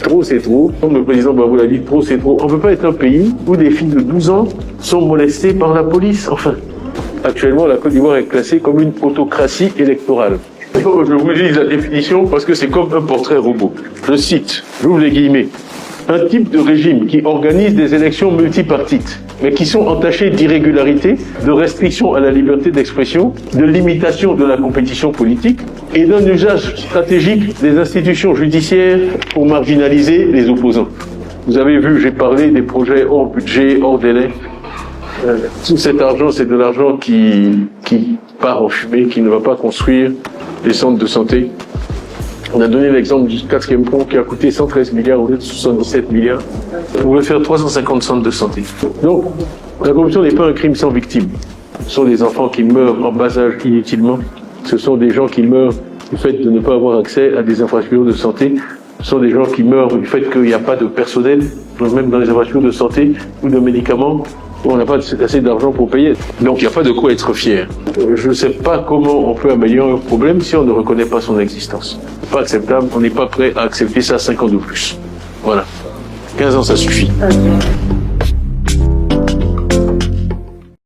Trop c'est trop. Comme le président Babou l'a dit, trop c'est trop. On ne peut pas être un pays où des filles de 12 ans sont molestées par la police. Enfin, actuellement, la Côte d'Ivoire est classée comme une autocratie électorale. Je vous lis la définition parce que c'est comme un portrait robot. Je cite, j'ouvre les guillemets. Un type de régime qui organise des élections multipartites, mais qui sont entachées d'irrégularités, de restrictions à la liberté d'expression, de limitation de la compétition politique et d'un usage stratégique des institutions judiciaires pour marginaliser les opposants. Vous avez vu, j'ai parlé des projets hors budget, hors délai. Tout cet argent, c'est de l'argent qui part en fumée, qui ne va pas construire les centres de santé. On a donné l'exemple du 4e pont qui a coûté 113 milliards au lieu de 77 milliards. On pouvait faire 350 centres de santé. Donc, la corruption n'est pas un crime sans victime. Ce sont des enfants qui meurent en bas âge inutilement. Ce sont des gens qui meurent du fait de ne pas avoir accès à des infrastructures de santé. Ce sont des gens qui meurent du fait qu'il n'y a pas de personnel, même dans les infrastructures de santé ou de médicaments. On n'a pas assez d'argent pour payer. Donc il n'y a pas de quoi être fier. Je ne sais pas comment on peut améliorer un problème si on ne reconnaît pas son existence. C'est pas acceptable, on n'est pas prêt à accepter ça 5 ans de plus. Voilà. 15 ans, ça suffit.